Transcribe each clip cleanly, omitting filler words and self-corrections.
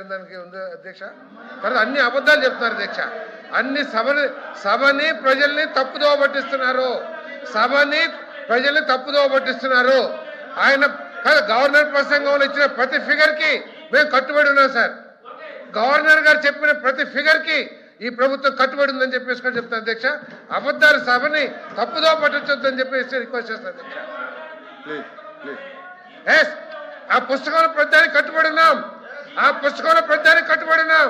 మాట్లాడడానికి ఉంది అధ్యక్ష. తర్వాత అన్ని అబద్ధాలు చెప్తున్నారు అధ్యక్ష. అన్ని సభని ప్రజల్ని తప్పుదోవ పట్టిస్తున్నారు. సభని ప్రజల్ని తప్పుదోవ పట్టిస్తున్నారు. ఆయన గవర్నర్ ప్రసంగంలో ఇచ్చిన ప్రతి ఫిగర్ కి మేము కట్టుబడి ఉన్నాం సార్. గవర్నర్ గారు చెప్పిన ప్రతి ఫిగర్ కి ఈ ప్రభుత్వం కట్టుబడి ఉందని చెప్పేసి కూడా చెప్తాను అధ్యక్ష. అబద్ధాలు సభని తప్పుదో పట్టొద్దని చెప్పేసి రిక్వెస్ట్ చేస్తాను అధ్యక్ష. ఆ పుస్తకంలో ప్రతిదానికి కట్టుబడి ఉన్నాం. ఆ పుస్తకంలో ప్రతిదానికి కట్టుబడి ఉన్నాం.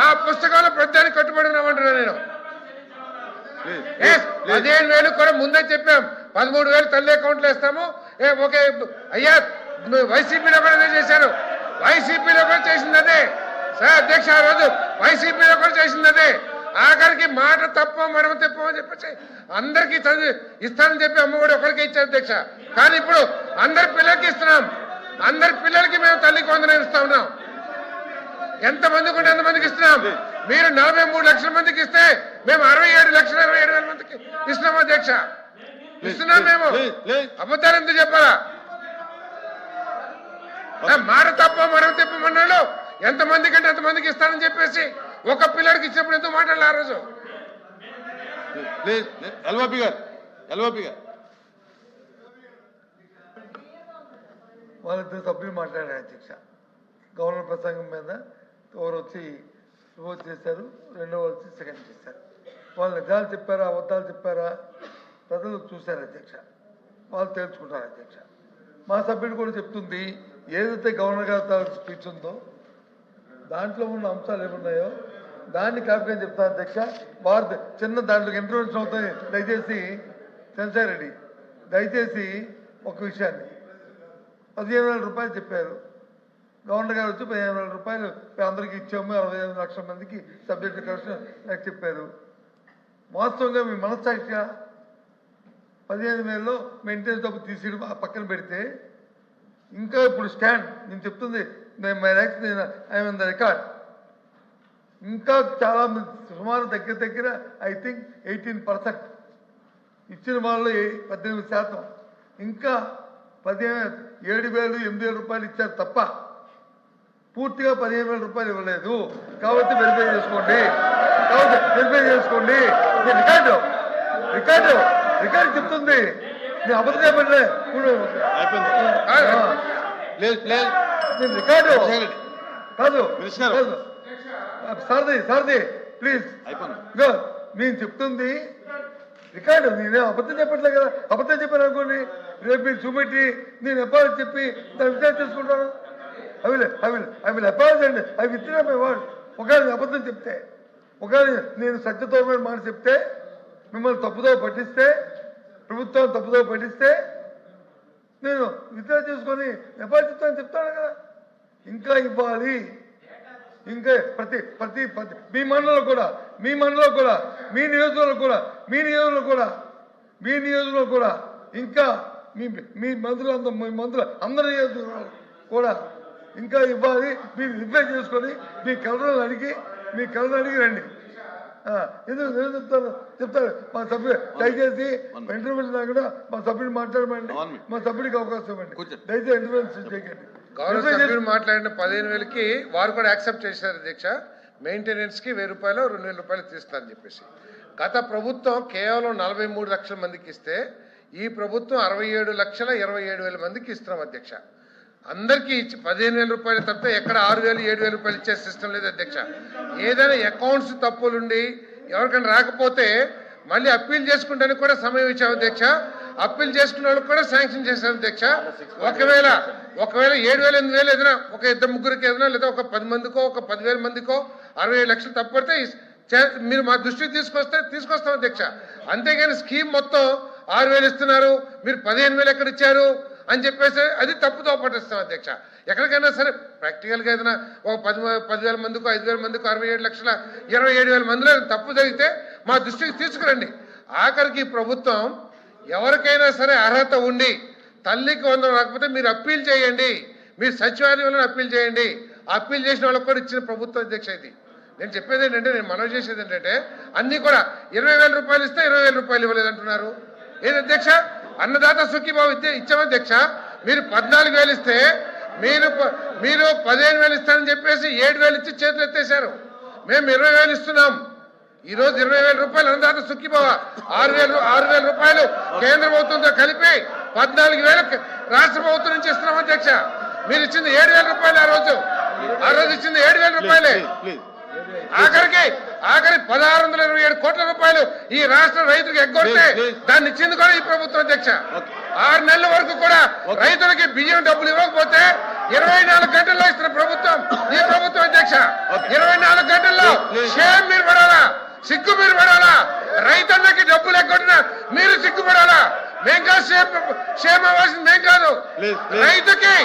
ఆ పుస్తకంలో ప్రతిదానికి కట్టుబడి ఉన్నాం అంటున్నా నేను. 15,000 కూడా ముందే చెప్పాం. 13,000 తల్లి అకౌంట్లు వేస్తాము. ఓకే అయ్యా, వైసీపీలో కూడా చేశారు. వైసీపీలో కూడా చేసింది అదే సార్ అధ్యక్ష. ఆ రోజు వైసీపీలో కూడా చేసింది అదే. ఆఖరికి మాట తప్ప మనం తెప్పమని చెప్పేసి అందరికీ చదివి ఇస్తానని చెప్పి అమ్మ కూడా ఒకరికి ఇచ్చారు అధ్యక్ష. కానీ ఇప్పుడు అందరి పిల్లలకి ఇస్తున్నాం. అందరి పిల్లలకి మేము తల్లికి వందనం ఇస్తా ఉన్నాం. ఎంతమందికి ఉంటే ఎంతమందికి ఇస్తున్నాం. మీరు 43 లక్షల మందికి ఇస్తే మేము 67,27,000 మందికి ఇస్తున్నాం అధ్యక్ష. ఇస్తున్నాం మేము. అబద్ధాలు ఎందుకు చెప్పాలా? మాట తప్ప మనం తెప్పమన్నాడు. ఎంతమందికి అంటే ఎంతమందికి ఇస్తానని చెప్పేసి ఒక పిల్లడికి ఇచ్చినప్పుడు ఎందుకు మాట్లాడాలి ఆ రోజు? వాళ్ళిద్దరు సభ్యులు మాట్లాడారు అధ్యక్ష. గవర్నర్ ప్రసంగం మీద ఎవరు వచ్చి ఓట్ చేశారు, రెండో వచ్చి సెకండ్ చేశారు. వాళ్ళు నిజాలు చెప్పారా అబద్ధాలు చెప్పారా ప్రజలు చూశారు అధ్యక్ష. వాళ్ళు తేల్చుకుంటారు అధ్యక్ష. మా సభ్యుడు కూడా చెప్తుంది, ఏదైతే గవర్నర్ గారి స్పీచ్ ఉందో దాంట్లో ఉన్న అంశాలు ఏమున్నాయో దాన్ని కాపీ అని చెప్తాను అధ్యక్ష. వారు చిన్న దాంట్లో ఇంటర్వెన్షన్ అవుతాయి. దయచేసి చంద్రశేఖర్ రెడ్డి దయచేసి ఒక విషయాన్ని 15,000 రూపాయలు చెప్పారు. గవర్నర్ గారు వచ్చి 15,000 రూపాయలు అందరికీ ఇచ్చాము, 65 లక్షల మందికి సబ్జెక్టు కరెక్షన్ నాకు చెప్పారు. వాస్తవంగా మీ మనస్సాక్షిగా 15,000లో మెయింటెనెన్స్ డబ్బు తీసి పక్కన పెడితే ఇంకా ఇప్పుడు స్టాండ్ నేను చెప్తుంది ఐఎమ్ ద రికార్డ్. ఇంకా చాలా సుమారు దగ్గర ఐ థింక్ 18% ఇచ్చిన వాళ్ళు 18%. ఇంకా 7,000-8,000 రూపాయలు ఇచ్చారు తప్ప పూర్తిగా 15,000 రూపాయలు ఇవ్వలేదు. కాబట్టి వెరిఫై చేసుకోండి. రికార్డు చెప్తుంది. నేను అబద్ధం చెప్పట్లే. ఇప్పుడు నేను రికార్డు కాదు సారథి ప్లీజ్ నేను చెప్తుంది రికార్డు. నేనే అబద్ధం చెప్పట్లే కదా. అబద్ధం చెప్పాను అనుకోండి, రేపు మీరు చూపెట్టి నేను ఎప్పుడు చెప్పి దాన్ని విచారణ చేసుకుంటాను. ఐ విల్ అపాలజీ అండి. అవి విత్డ్రా మై వర్డ్. ఒకవేళ అబద్ధం చెప్తే, ఒకవేళ నేను సత్యతోమైన మాట చెప్తే, మిమ్మల్ని తప్పుదో పట్టిస్తే, ప్రభుత్వం తప్పుదో పట్టిస్తే నేను విత్డ్రా చేసుకొని ఎప్పుడు చెప్తాను కదా. ఇంకా ఇవ్వాలి. ఇంకా ప్రతి మీ మండలంలో కూడా మీ నియోజకవర్గంలో కూడా ఇంకా మీ మంత్రులు అందరి నియోజకవర్గాలు కూడా ఇంకా ఇవ్వాలి. మీరు రిప్లై చేసుకొని మీ కలర్లు అడిగి రండి. ఎందుకు చెప్తారు మా సభ్యులు. దయచేసి ఇంటర్వ్యూ కూడా మా సభ్యుడు మాట్లాడమండి. మా సభ్యుడికి అవకాశం ఇవ్వండి. దయచేసి ఇంటర్వ్యూ చేయకండి. గౌరవ సభ్యులు మాట్లాడిన 15,000కి వారు కూడా యాక్సెప్ట్ చేశారు అధ్యక్ష. మెయింటెనెన్స్ కి 1,000 రూపాయలు 2,000 రూపాయలు తీస్తారని చెప్పేసి. గత ప్రభుత్వం కేవలం 43 లక్షల మందికి ఇస్తే ఈ ప్రభుత్వం 67,27,000 మందికి ఇస్తున్నాం అధ్యక్ష. అందరికీ ఇచ్చి 15,000 రూపాయలు తప్ప ఎక్కడ 6,000-7,000 రూపాయలు ఇచ్చే సిస్టమ్ లేదు అధ్యక్ష. ఏదైనా అకౌంట్స్ తప్పులుండి ఎవరికైనా రాకపోతే మళ్ళీ అప్పీల్ చేసుకుంటానికి కూడా సమయం ఇచ్చాం అధ్యక్ష. అప్పీల్ చేసుకున్న వాళ్ళకి కూడా శాంక్షన్ చేశారు అధ్యక్ష. ఒకవేళ 7,000-8,000 ఏదైనా ఒక 2-3 ఏదైనా లేదా ఒక 10 మందికో ఒక 10,000 మందికో 67 లక్షలు తప్పడితే మీరు మా దృష్టికి తీసుకొస్తాం అధ్యక్ష. అంతేగాని స్కీమ్ మొత్తం 6,000 ఇస్తున్నారు, మీరు 15,000 ఎక్కడ ఇచ్చారు అని చెప్పేసి అది తప్పుతో పట్టిస్తాం అధ్యక్ష. ఎక్కడికైనా సరే ప్రాక్టికల్గా ఏదైనా ఒక 10,000 మందికో 5,000 మందికో 67,27,000 మందిలో తప్పు జరిగితే మా దృష్టికి తీసుకురండి. ఆఖరికి ప్రభుత్వం ఎవరికైనా సరే అర్హత ఉండి తల్లికి 100 రాకపోతే మీరు అప్పీల్ చేయండి. మీరు సచివాలయంలో అప్పీల్ చేయండి. అప్పీల్ చేసిన వాళ్ళకి కూడా ఇచ్చిన ప్రభుత్వం అధ్యక్ష. ఇది నేను చెప్పేది ఏంటంటే, నేను మనవి చేసేది ఏంటంటే, అన్నీ కూడా 20,000 రూపాయలు ఇస్తే 20,000 రూపాయలు ఇవ్వలేదు అంటున్నారు. ఏది అధ్యక్ష? అన్నదాత సుఖీభావ ఇచ్చాము అధ్యక్ష. మీరు 14,000 ఇస్తే మీరు 15,000 ఇస్తారని చెప్పేసి 7,000 ఇచ్చి చేతులు ఎత్తేశారు. మేము 20,000 ఇస్తున్నాం. ఈ రోజు 20,000 రూపాయలు అన్నదాత సుఖీభవ 6,000 రూపాయలు కేంద్ర ప్రభుత్వంతో కలిపి 14,000 రాష్ట్ర ప్రభుత్వం నుంచి ఇస్తున్నాం అధ్యక్ష. మీరు ఇచ్చింది 7,000 రూపాయలు. ఆ రోజు ఇచ్చింది 7,000 రూపాయలే. ఆఖరి 1,627 కోట్ల రూపాయలు ఈ రాష్ట్ర రైతులకు ఎగ్గొడితే దాన్ని ఇచ్చింది కూడా ఈ ప్రభుత్వం అధ్యక్ష. 6 నెలల వరకు కూడా రైతులకి బియ్యం డబ్బులు ఇవ్వకపోతే 24 గంటల్లో ఇస్తున్న ప్రభుత్వం ఈ ప్రభుత్వం అధ్యక్ష. 24 గంటల్లో షేమ్ మీరు పడాలా, సిగ్గు మీరు పడాలా. రైతన్నకి డబ్బులు ఎగ్గొట్టినా మీరు సిగ్గుపడాలా. మేం కాదు షేమ్ అవ్వాల్సింది, మేం కాదు. రైతుకి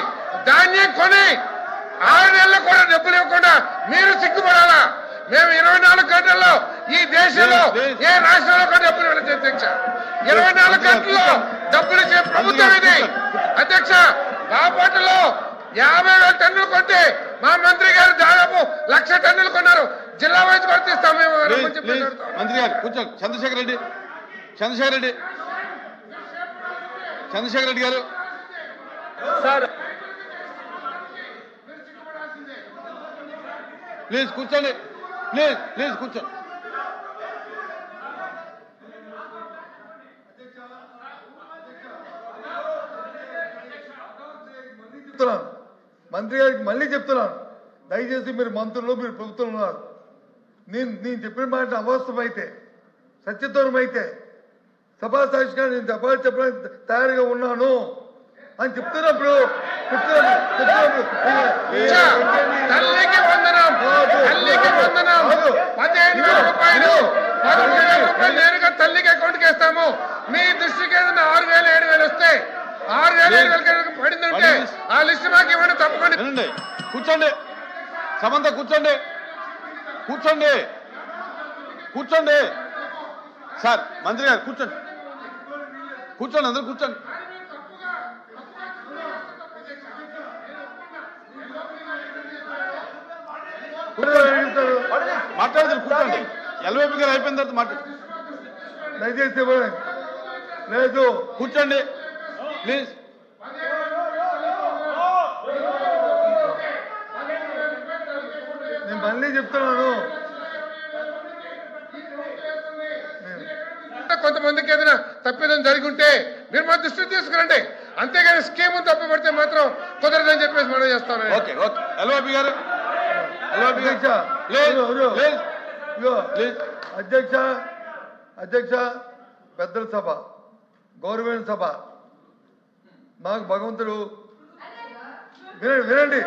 ధాన్యం కొని 6 నెలలు కూడా డబ్బులు ఇవ్వకుండా మీరు సిగ్గుపడాలా. మేము 24 గంటల్లో ఈ దేశంలో ఏ రాష్ట్రంలో కూడా డబ్బులు ఇవ్వలేదు అధ్యక్ష. 24 గంటల్లో డబ్బులు ఇచ్చే ప్రభుత్వం ఇది అధ్యక్ష. బాపట్లలో 50,000 టన్నులు కొంటే మా మంత్రి గారు దాదాపు 1,00,000 టన్నులు కొన్నారు. జిల్లా వైజ్ వర్తిస్తాం మేము. మంత్రి గారు కూర్చోండి. చంద్రశేఖర్ రెడ్డి గారు సార్ ప్లీజ్ కూర్చోండి. ప్లీజ్ కూర్చోండి. మంత్రి గారికి మళ్ళీ చెప్తున్నాను, దయచేసి మీరు మంత్రులు, మీరు ప్రభుత్వం ఉన్నారు. నేను చెప్పిన మాట అవాస్తవమైతే, సత్యదూరం అయితే సభా సాక్షిగా నేను చెప్పడానికి తయారుగా ఉన్నాను అని చెప్తున్నప్పుడు తల్లికి వందనం 15,000 రూపాయలు 13,000 రూపాయలు నేరుగా తల్లికి అకౌంట్కి వేస్తాము. మీ దృష్టికి ఏదైనా 6,000 7,000 వస్తే 6,000 7,000 పడిందంటే ఆ లిస్ట్ మాకు ఇవ్వండి తప్పకుండా. కూర్చోండి. సమంత కూర్చోండి. సార్ మంత్రి గారు కూర్చోండి. అందరూ కూర్చోండి. మాట్లాడదు కూర్చోండి. ఎల్వైపీ గారు అయిపోయిన తర్వాత మాట్లాడు. దయచేసి లేదు కూర్చోండి ప్లీజ్. నేను మళ్ళీ చెప్తున్నాను, కొంతమందికి ఏదైనా తప్పిదం జరిగి ఉంటే మీరు మా దృష్టికి తీసుకురండి. అంతేగాని స్కీమ్ తప్పుపడితే మాత్రం కుదరదని చెప్పేసి మనం చేస్తాను. ఓకే ఎల్వైపీ గారు అధ్యక్ష పెద్దల సభ, గౌరవమైన సభ. మాకు భగవంతుడు వినండి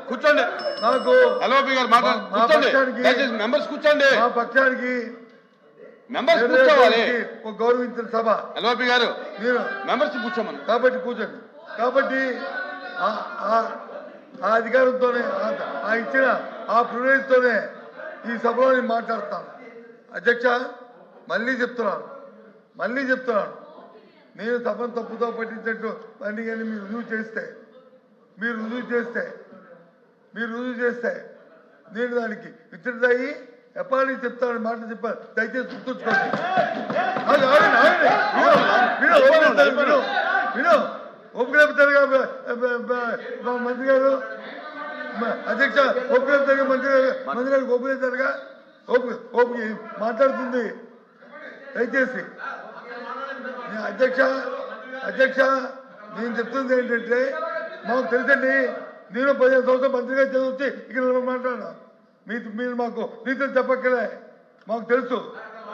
కూర్చోండి. నాకు ఎల్వైపీ గారు మాట్లాడండి. మెంబర్స్ కూర్చోండి. మా పక్షానికి మెంబర్స్ కూర్చోవాలి. గౌరవించిన సభ ఎల్వైపీ గారు నేను మెంబర్స్ కూర్చోమని కాబట్టి కూర్చోండి. కాబట్టి ఆ అధికారంతోనే ఆ ఇచ్చిన ఆ ప్రివిలేజ్తోనే ఈ సభలో నేను మాట్లాడతాను. అధ్యక్ష మళ్ళీ చెప్తున్నాను, నేను సభను తప్పుతో పట్టించినట్టు అన్ని కానీ మీరు రుజువు చేస్తే నేను దానికి విచ్చుడయ్యి ఎప్పటి చెప్తానని మాట చెప్పాను. దయచేసి గుర్తుంచుకోండి. ఒప్పులేపుతారుగా మంత్రి గారు, అధ్యక్ష ఒప్పులేపుతారుగా మంత్రి గారికి ఒప్పులేతారుగా ఓపిక మాట్లాడుతుంది. దయచేసి అధ్యక్ష నేను చెప్తుంది ఏంటంటే, మాకు తెలుసండి, నేను 15 సంవత్సరాలు మంత్రిగా చదివించి ఇక్కడ మాట్లాడా. మీరు మాకు నీతులు చెప్పక్కలే, మాకు తెలుసు.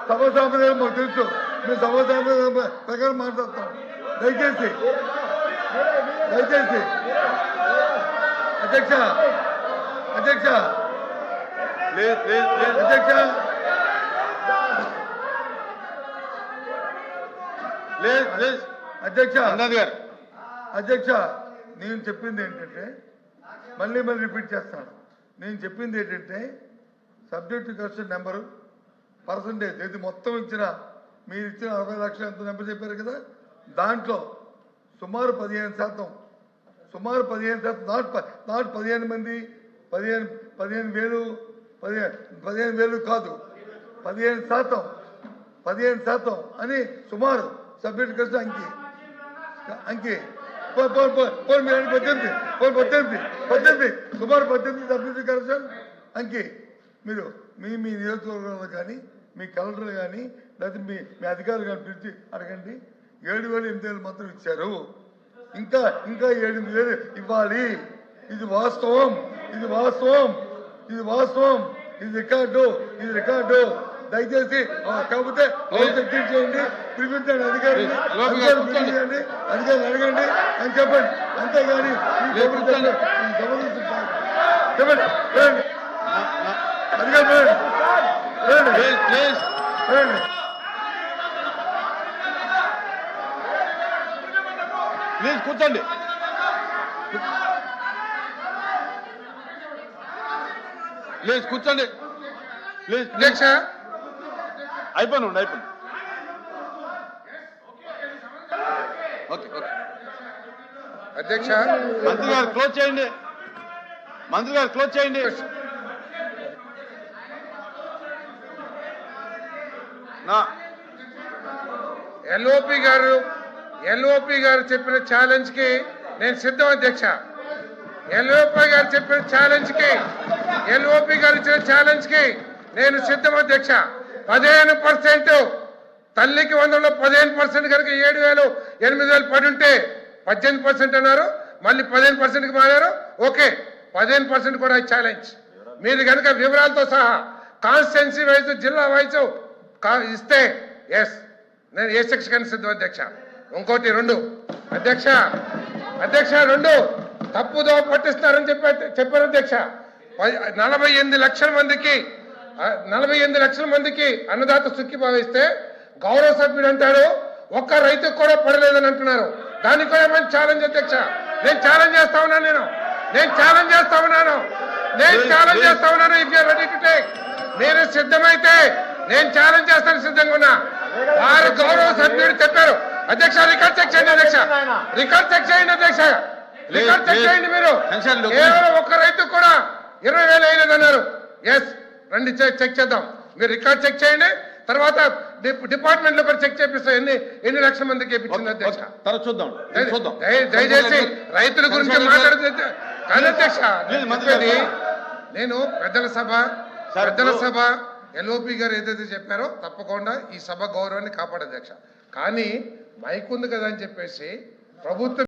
సభా సాంప్రదాయం మాకు తెలుసు. మేము సభా సాంప్రదాయం ప్రకారం మాట్లాడతాం. దయచేసి అధ్యక్ష అధ్యక్ష నేను చెప్పింది ఏంటంటే, మళ్ళీ రిపీట్ చేస్తాను. నేను చెప్పింది ఏంటంటే, సబ్జెక్టు క్వశ్చన్ నెంబరు పర్సంటేజ్ ఇది మొత్తం మీరు ఇచ్చిన 60 లక్షలు ఎంత నెంబర్ చెప్పారు కదా, దాంట్లో సుమారు 15%, నాట్ 15 మంది 15,000 కాదు, 15% 15% అని సుమారు సబ్మిట్ ఖర్చు అంకి మీరు 18 సుమారు 18 సబ్మిట్ ఖర్చు అంకి మీరు మీ నియోజకవర్గంలో కానీ మీ కలెక్టర్ కానీ లేకపోతే మీ అధికారులు కానీ పిలిచి అడగండి. 7,000 8,000 మాత్రం ఇచ్చారు, ఇంకా 8,000 ఇవ్వాలి. ఇది వాస్తవం, ఇది రికార్డు. దయచేసి కాకపోతే చెక్ చేయండి, పిలిపించండి అధికారులు అడగండి అని చెప్పండి. అంతేగాని చెప్పండి అధికారులు ప్లీజ్ కూర్చోండి. ప్లీజ్ కూర్చోండి. ప్లీజ్ అధ్యక్ష అయిపోయింది. ఓకే అధ్యక్ష మంత్రి గారు క్లోజ్ చేయండి. నా ఎల్ఓపి గారు చెప్పిన ఛాలెంజ్ కి నేను సిద్ధం అధ్యక్ష. ఎల్ఓపి గారు చెప్పిన ఛాలెంజ్ కి ఇచ్చిన ఛాలెంజ్ కి నేను సిద్ధం అధ్యక్ష. 15% తల్లికి 100లో 15% కనుక 7,000 8,000 పడి ఉంటే 18% అన్నారు, మళ్ళీ 15%కి మారారు. ఓకే, 15% కూడా ఛాలెంజ్. మీరు కనుక వివరాలతో సహా కాన్స్టిట్యున్సీ వైజ్ జిల్లా వైజ్ ఇస్తే ఎస్ నేను ఏ సెక్షన్ సిద్ధం అధ్యక్ష. ఇంకోటి 2 అధ్యక్ష 2 తప్పుదో పట్టిస్తున్నారని చెప్పారు అధ్యక్ష. 48 లక్షల మందికి అన్నదాత సుఖీ భావిస్తే గౌరవ సభ్యుడు అంటారు ఒక్క రైతుకు కూడా పడలేదని అంటున్నారు. దానికి కూడా మంచి ఛాలెంజ్ అధ్యక్ష. నేను ఛాలెంజ్ చేస్తా ఉన్నాను. If you ready to take, మీరు సిద్ధమైతే నేను ఛాలెంజ్ చేస్తాను, సిద్ధంగా ఉన్నా. వారు గౌరవ సభ్యుడు చెప్పారు అధ్యక్ష. రికార్డ్ చెక్ చేయండి అధ్యక్ష. రికార్డ్ చెక్ చేయండి మీరు. కేవలం ఒక్క రైతు కూడా 20,000 వేయలేదన్నారు. ఎస్, రండి చెక్ చేద్దాం. మీరు రికార్డ్ చెక్ చేయండి, తర్వాత డిపార్ట్మెంట్ లో కూడా చెక్ చేపిస్తాం ఎన్ని లక్షల మందికి ఇప్పించింది అధ్యక్ష. చూద్దాం. దయచేసి రైతుల గురించి మాట్లాడుతుంది కాదు అధ్యక్ష. నేను పెద్దల సభ ఎల్ఓపి గారు ఏదైతే చెప్పారో తప్పకుండా ఈ సభ గౌరవాన్ని కాపాడే అధ్యక్ష. కానీ మైక్ ఉంది కదా అని చెప్పేసి ప్రభుత్వం